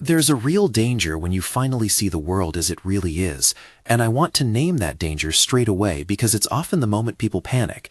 There's a real danger when you finally see the world as it really is, and I want to name that danger straight away because it's often the moment people panic.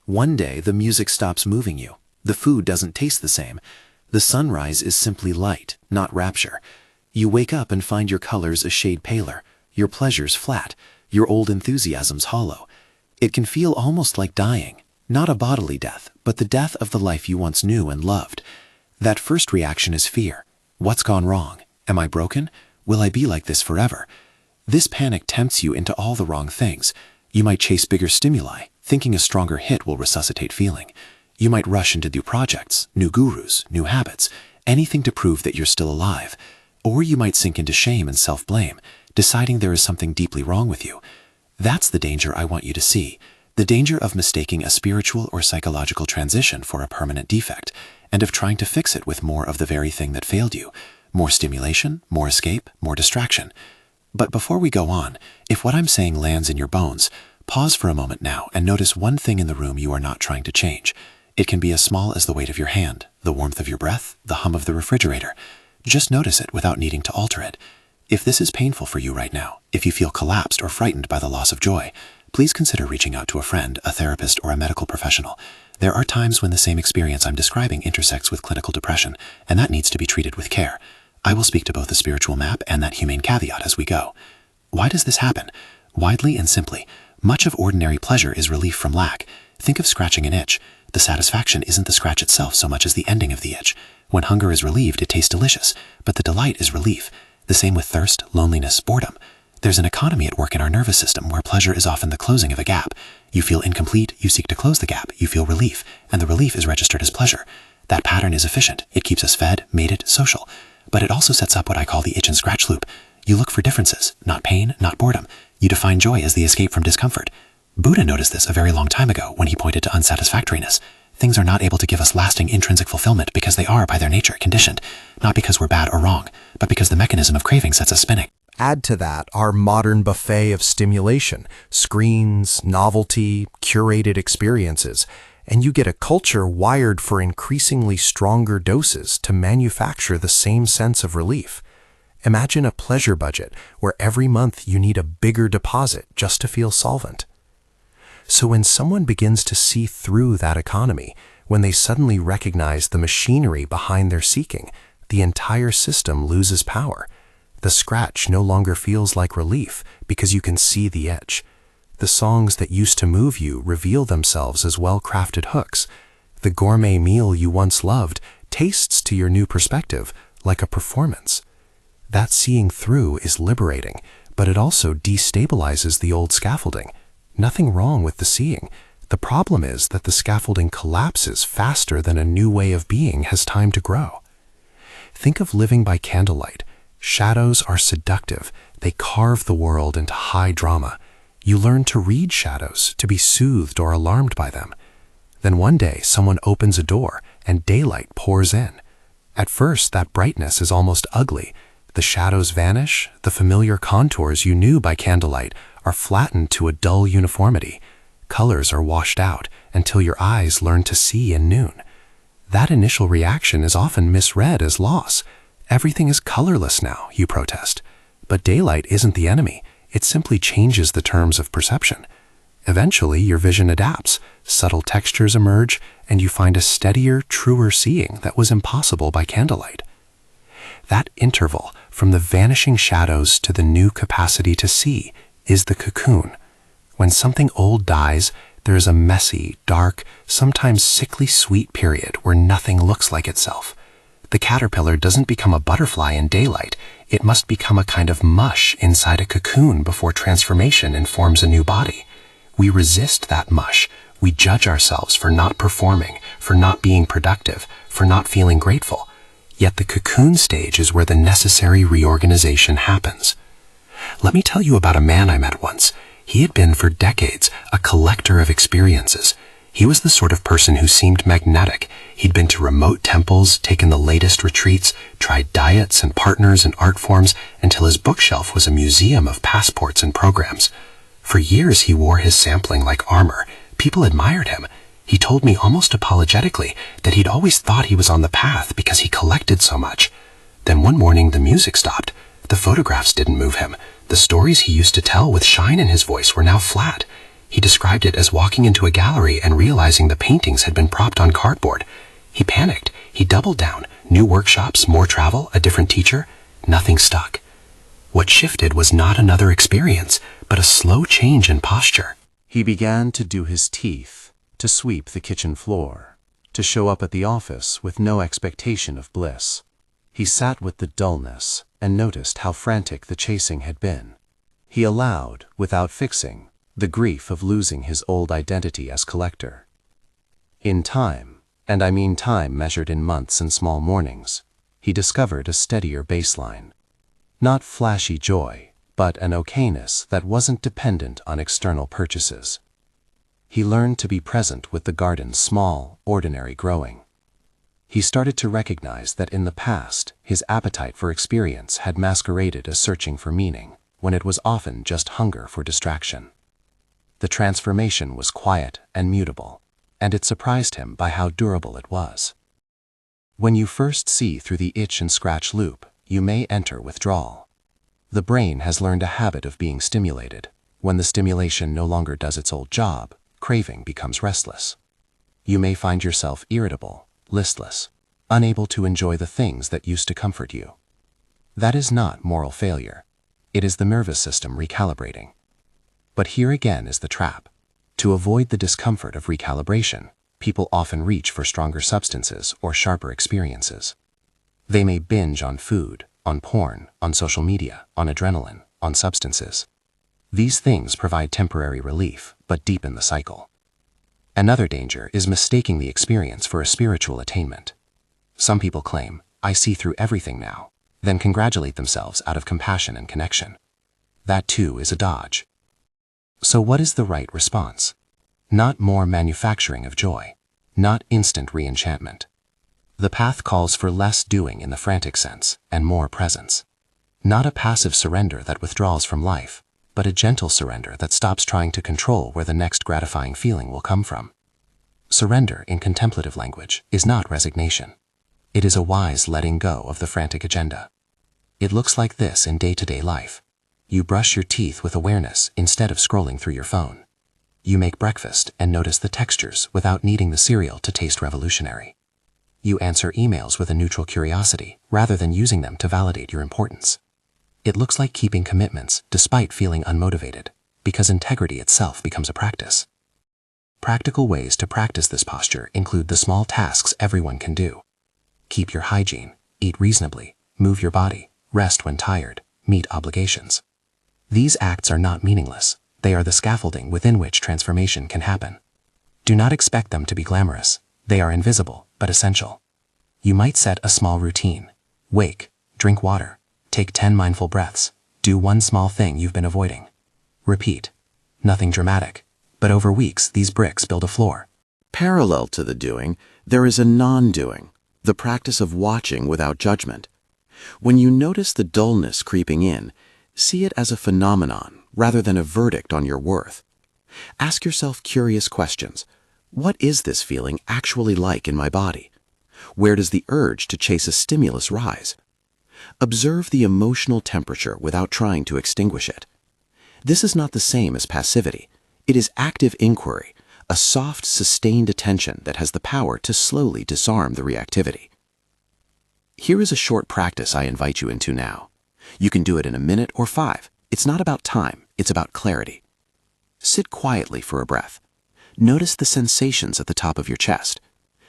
One day, the music stops moving you. The food doesn't taste the same. The sunrise is simply light, not rapture. You wake up and find your colors a shade paler, your pleasures flat, your old enthusiasms hollow. It can feel almost like dying, not a bodily death, but the death of the life you once knew and loved. That first reaction is fear. What's gone wrong? Am I broken? Will I be like this forever? This panic tempts you into all the wrong things. You might chase bigger stimuli, thinking a stronger hit will resuscitate feeling. You might rush into new projects, new gurus, new habits, anything to prove that you're still alive. Or you might sink into shame and self-blame, deciding there is something deeply wrong with you. That's the danger I want you to see. The danger of mistaking a spiritual or psychological transition for a permanent defect, and of trying to fix it with more of the very thing that failed you. More stimulation, more escape, more distraction. But before we go on, if what I'm saying lands in your bones, pause for a moment now and notice one thing in the room you are not trying to change. It can be as small as the weight of your hand, the warmth of your breath, the hum of the refrigerator. Just notice it without needing to alter it. If this is painful for you right now, if you feel collapsed or frightened by the loss of joy, please consider reaching out to a friend, a therapist, or a medical professional. There are times when the same experience I'm describing intersects with clinical depression, and that needs to be treated with care. I will speak to both the spiritual map and that humane caveat as we go. Why does this happen? Widely and simply, much of ordinary pleasure is relief from lack. Think of scratching an itch. The satisfaction isn't the scratch itself so much as the ending of the itch. When hunger is relieved, it tastes delicious, but the delight is relief. The same with thirst, loneliness, boredom. There's an economy at work in our nervous system where pleasure is often the closing of a gap. You feel incomplete, you seek to close the gap, you feel relief, and the relief is registered as pleasure. That pattern is efficient. It keeps us fed, mated, social. But it also sets up what I call the itch and scratch loop. You look for differences, not pain, not boredom. You define joy as the escape from discomfort. Buddha noticed this a very long time ago when he pointed to unsatisfactoriness. Things are not able to give us lasting intrinsic fulfillment because they are, by their nature, conditioned. Not because we're bad or wrong, but because the mechanism of craving sets us spinning. Add to that our modern buffet of stimulation, screens, novelty, curated experiences, and you get a culture wired for increasingly stronger doses to manufacture the same sense of relief. Imagine a pleasure budget where every month you need a bigger deposit just to feel solvent. So when someone begins to see through that economy, when they suddenly recognize the machinery behind their seeking, the entire system loses power. The scratch no longer feels like relief because you can see the edge. The songs that used to move you reveal themselves as well-crafted hooks. The gourmet meal you once loved tastes to your new perspective like a performance. That seeing through is liberating, but it also destabilizes the old scaffolding. Nothing wrong with the seeing. The problem is that the scaffolding collapses faster than a new way of being has time to grow. Think of living by candlelight. Shadows are seductive. They carve the world into high drama. You learn to read shadows, to be soothed or alarmed by them. Then one day, someone opens a door and daylight pours in. At first, that brightness is almost ugly. The shadows vanish. The familiar contours you knew by candlelight are flattened to a dull uniformity. Colors are washed out until your eyes learn to see in noon. That initial reaction is often misread as loss. Everything is colorless now, you protest. But daylight isn't the enemy. It simply changes the terms of perception. Eventually, your vision adapts, subtle textures emerge, and you find a steadier, truer seeing that was impossible by candlelight. That interval from the vanishing shadows to the new capacity to see is the cocoon. When something old dies, there is a messy, dark, sometimes sickly sweet period where nothing looks like itself. The caterpillar doesn't become a butterfly in daylight. It must become a kind of mush inside a cocoon before transformation informs a new body. We resist that mush. We judge ourselves for not performing, for not being productive, for not feeling grateful. Yet the cocoon stage is where the necessary reorganization happens. Let me tell you about a man I met once. He had been for decades a collector of experiences. He was the sort of person who seemed magnetic. He'd been to remote temples, taken the latest retreats, tried diets and partners and art forms until his bookshelf was a museum of passports and programs. For years he wore his sampling like armor. People admired him. He told me almost apologetically that he'd always thought he was on the path because he collected so much. Then one morning the music stopped. The photographs didn't move him. The stories he used to tell with shine in his voice were now flat. He described it as walking into a gallery and realizing the paintings had been propped on cardboard. He panicked. He doubled down. New workshops, more travel, a different teacher. Nothing stuck. What shifted was not another experience, but a slow change in posture. He began to do his teeth, to sweep the kitchen floor, to show up at the office with no expectation of bliss. He sat with the dullness and noticed how frantic the chasing had been. He allowed, without fixing, the grief of losing his old identity as collector. In time, and I mean time measured in months and small mornings, he discovered a steadier baseline. Not flashy joy, but an okayness that wasn't dependent on external purchases. He learned to be present with the garden's small, ordinary growing. He started to recognize that in the past, his appetite for experience had masqueraded as searching for meaning, when it was often just hunger for distraction. The transformation was quiet and mutable, and it surprised him by how durable it was. When you first see through the itch and scratch loop, you may enter withdrawal. The brain has learned a habit of being stimulated. When the stimulation no longer does its old job, craving becomes restless. You may find yourself irritable, listless, unable to enjoy the things that used to comfort you. That is not moral failure. It is the nervous system recalibrating. But here again is the trap. To avoid the discomfort of recalibration, people often reach for stronger substances or sharper experiences. They may binge on food, on porn, on social media, on adrenaline, on substances. These things provide temporary relief, but deepen the cycle. Another danger is mistaking the experience for a spiritual attainment. Some people claim, "I see through everything now," then congratulate themselves out of compassion and connection. That too is a dodge. So what is the right response? Not more manufacturing of joy, not instant re-enchantment. The path calls for less doing in the frantic sense and more presence. Not a passive surrender that withdraws from life, but a gentle surrender that stops trying to control where the next gratifying feeling will come from. Surrender in contemplative language is not resignation. It is a wise letting go of the frantic agenda. It looks like this in day-to-day life. You brush your teeth with awareness instead of scrolling through your phone. You make breakfast and notice the textures without needing the cereal to taste revolutionary. You answer emails with a neutral curiosity rather than using them to validate your importance. It looks like keeping commitments despite feeling unmotivated, because integrity itself becomes a practice. Practical ways to practice this posture include the small tasks everyone can do. Keep your hygiene, eat reasonably, move your body, rest when tired, meet obligations. These acts are not meaningless. They are the scaffolding within which transformation can happen. Do not expect them to be glamorous. They are invisible, but essential. You might set a small routine. Wake, drink water, take 10 mindful breaths, do one small thing you've been avoiding. Repeat. Nothing dramatic, but over weeks these bricks build a floor. Parallel to the doing, there is a non-doing, the practice of watching without judgment. When you notice the dullness creeping in, see it as a phenomenon rather than a verdict on your worth. Ask yourself curious questions. What is this feeling actually like in my body? Where does the urge to chase a stimulus rise? Observe the emotional temperature without trying to extinguish it. This is not the same as passivity. It is active inquiry, a soft, sustained attention that has the power to slowly disarm the reactivity. Here is a short practice I invite you into now. You can do it in a minute or 5. It's not about time, it's about clarity. Sit quietly for a breath. Notice the sensations at the top of your chest.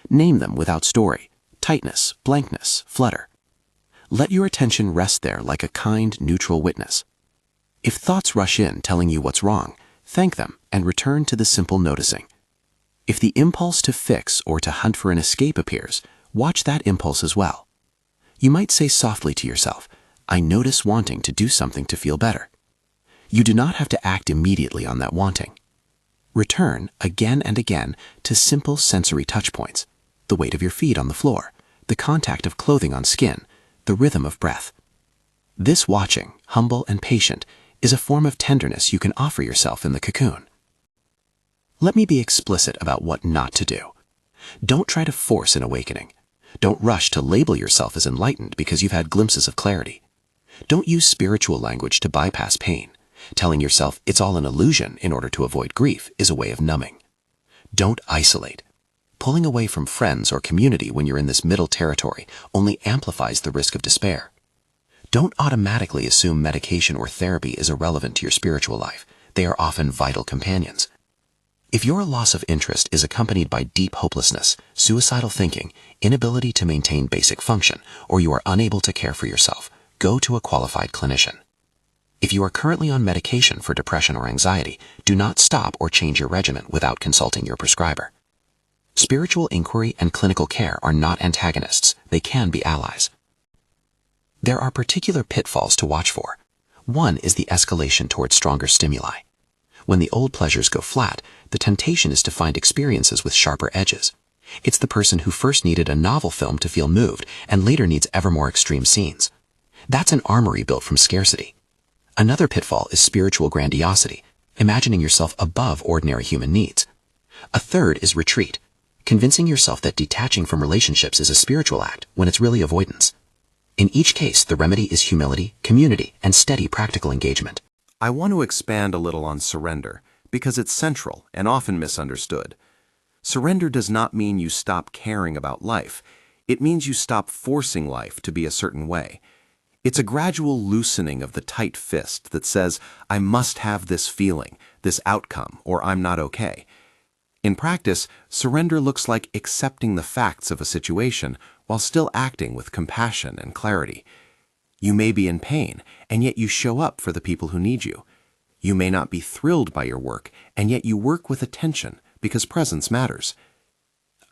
Name them without story: tightness, blankness, flutter. Let your attention rest there like a kind, neutral witness. If thoughts rush in telling you what's wrong, thank them and return to the simple noticing. If the impulse to fix or to hunt for an escape appears, watch that impulse as well. You might say softly to yourself, "I notice wanting to do something to feel better." You do not have to act immediately on that wanting. Return again and again to simple sensory touch points: the weight of your feet on the floor, the contact of clothing on skin, the rhythm of breath. This watching, humble and patient, is a form of tenderness you can offer yourself in the cocoon. Let me be explicit about what not to do. Don't try to force an awakening. Don't rush to label yourself as enlightened because you've had glimpses of clarity. Don't use spiritual language to bypass pain. Telling yourself it's all an illusion in order to avoid grief is a way of numbing. Don't isolate. Pulling away from friends or community when you're in this middle territory only amplifies the risk of despair. Don't automatically assume medication or therapy is irrelevant to your spiritual life. They are often vital companions. If your loss of interest is accompanied by deep hopelessness, suicidal thinking, inability to maintain basic function, or you are unable to care for yourself, go to a qualified clinician. If you are currently on medication for depression or anxiety, do not stop or change your regimen without consulting your prescriber. Spiritual inquiry and clinical care are not antagonists. They can be allies. There are particular pitfalls to watch for. One is the escalation towards stronger stimuli. When the old pleasures go flat, the temptation is to find experiences with sharper edges. It's the person who first needed a novel film to feel moved and later needs ever more extreme scenes. That's an armory built from scarcity. Another pitfall is spiritual grandiosity, imagining yourself above ordinary human needs. A third is retreat, convincing yourself that detaching from relationships is a spiritual act when it's really avoidance. In each case, the remedy is humility, community, and steady practical engagement. I want to expand a little on surrender because it's central and often misunderstood. Surrender does not mean you stop caring about life. It means you stop forcing life to be a certain way. It's a gradual loosening of the tight fist that says, I must have this feeling, this outcome, or I'm not okay. In practice, surrender looks like accepting the facts of a situation while still acting with compassion and clarity. You may be in pain, and yet you show up for the people who need you. You may not be thrilled by your work, and yet you work with attention because presence matters.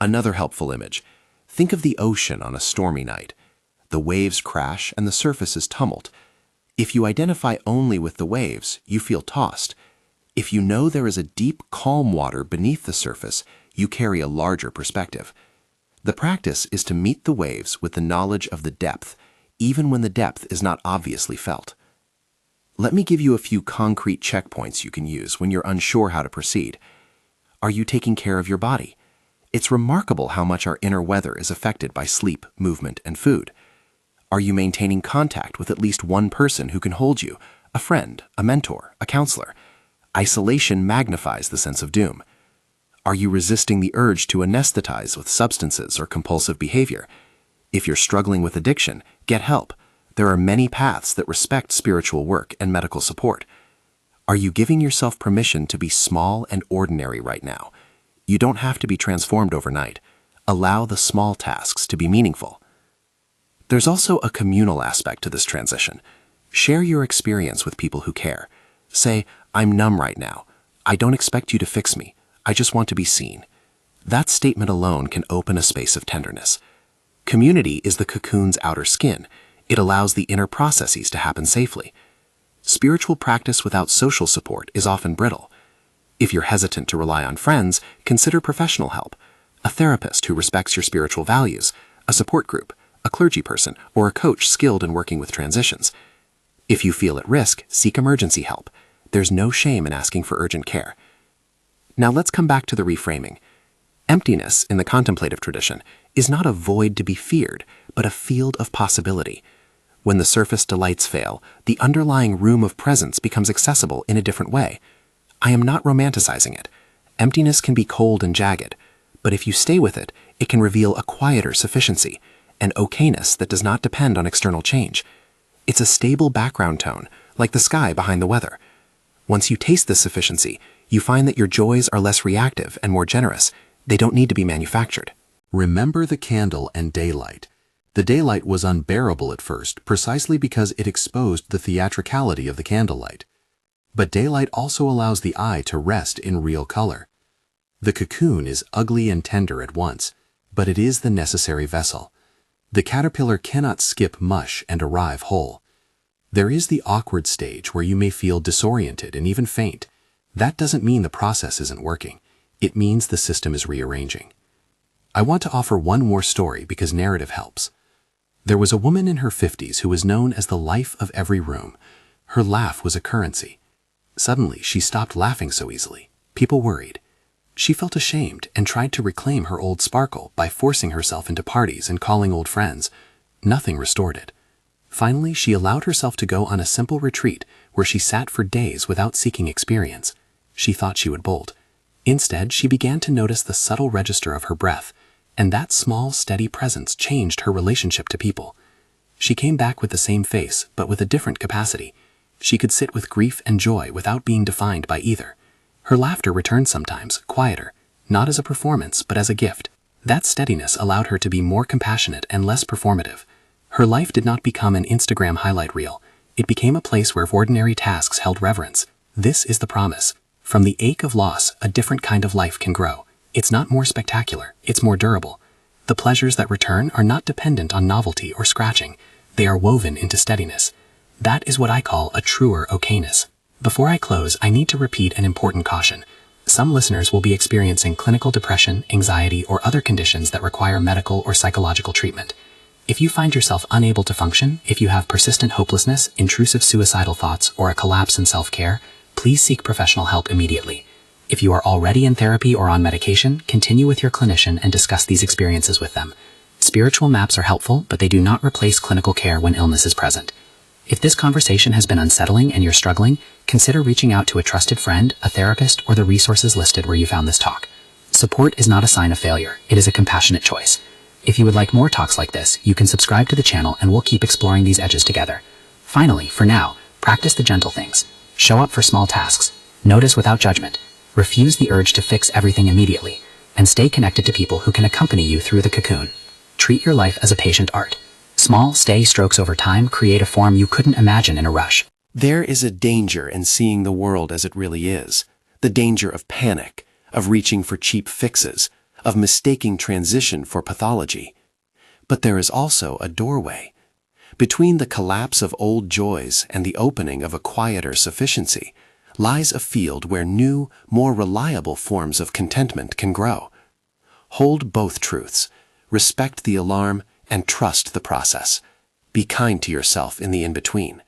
Another helpful image. Think of the ocean on a stormy night. The waves crash and the surface is tumbled. If you identify only with the waves, you feel tossed. If you know there is a deep, calm water beneath the surface, you carry a larger perspective. The practice is to meet the waves with the knowledge of the depth, even when the depth is not obviously felt. Let me give you a few concrete checkpoints you can use when you're unsure how to proceed. Are you taking care of your body? It's remarkable how much our inner weather is affected by sleep, movement, and food. Are you maintaining contact with at least one person who can hold you, a friend, a mentor, a counselor? Isolation magnifies the sense of doom. Are you resisting the urge to anesthetize with substances or compulsive behavior? If you're struggling with addiction, get help. There are many paths that respect spiritual work and medical support. Are you giving yourself permission to be small and ordinary right now? You don't have to be transformed overnight. Allow the small tasks to be meaningful. There's also a communal aspect to this transition. Share your experience with people who care. Say, I'm numb right now. I don't expect you to fix me. I just want to be seen. That statement alone can open a space of tenderness. Community is the cocoon's outer skin. It allows the inner processes to happen safely. Spiritual practice without social support is often brittle. If you're hesitant to rely on friends, consider professional help. A therapist who respects your spiritual values, a support group, a clergy person, or a coach skilled in working with transitions. If you feel at risk, seek emergency help. There's no shame in asking for urgent care. Now let's come back to the reframing. Emptiness in the contemplative tradition is not a void to be feared, but a field of possibility. When the surface delights fail, the underlying room of presence becomes accessible in a different way. I am not romanticizing it. Emptiness can be cold and jagged, but if you stay with it, it can reveal a quieter sufficiency, an okayness that does not depend on external change. It's a stable background tone, like the sky behind the weather. Once you taste this sufficiency, you find that your joys are less reactive and more generous. They don't need to be manufactured. Remember the candle and daylight. The daylight was unbearable at first precisely because it exposed the theatricality of the candlelight. But daylight also allows the eye to rest in real color. The cocoon is ugly and tender at once, but it is the necessary vessel. The caterpillar cannot skip mush and arrive whole. There is the awkward stage where you may feel disoriented and even faint. That doesn't mean the process isn't working. It means the system is rearranging. I want to offer one more story because narrative helps. There was a woman in her 50s who was known as the life of every room. Her laugh was a currency. Suddenly, she stopped laughing so easily. People worried. She felt ashamed and tried to reclaim her old sparkle by forcing herself into parties and calling old friends. Nothing restored it. Finally, she allowed herself to go on a simple retreat where she sat for days without seeking experience. She thought she would bolt. Instead, she began to notice the subtle register of her breath, and that small, steady presence changed her relationship to people. She came back with the same face, but with a different capacity. She could sit with grief and joy without being defined by either. Her laughter returned sometimes, quieter, not as a performance, but as a gift. That steadiness allowed her to be more compassionate and less performative. Her life did not become an Instagram highlight reel. It became a place where ordinary tasks held reverence. This is the promise. From the ache of loss, a different kind of life can grow. It's not more spectacular, it's more durable. The pleasures that return are not dependent on novelty or scratching. They are woven into steadiness. That is what I call a truer okayness. Before I close, I need to repeat an important caution. Some listeners will be experiencing clinical depression, anxiety, or other conditions that require medical or psychological treatment. If you find yourself unable to function, if you have persistent hopelessness, intrusive suicidal thoughts, or a collapse in self-care, please seek professional help immediately. If you are already in therapy or on medication, continue with your clinician and discuss these experiences with them. Spiritual maps are helpful, but they do not replace clinical care when illness is present. If this conversation has been unsettling and you're struggling, consider reaching out to a trusted friend, a therapist, or the resources listed where you found this talk. Support is not a sign of failure. It is a compassionate choice. If you would like more talks like this, you can subscribe to the channel and we'll keep exploring these edges together. Finally, for now, practice the gentle things. Show up for small tasks. Notice without judgment. Refuse the urge to fix everything immediately. And stay connected to people who can accompany you through the cocoon. Treat your life as a patient art. Small, steady strokes over time create a form you couldn't imagine in a rush. There is a danger in seeing the world as it really is. The danger of panic, of reaching for cheap fixes, of mistaking transition for pathology. But there is also a doorway. Between the collapse of old joys and the opening of a quieter sufficiency lies a field where new, more reliable forms of contentment can grow. Hold both truths, respect the alarm, and trust the process. Be kind to yourself in the in-between.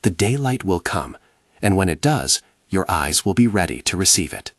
The daylight will come, and when it does, your eyes will be ready to receive it.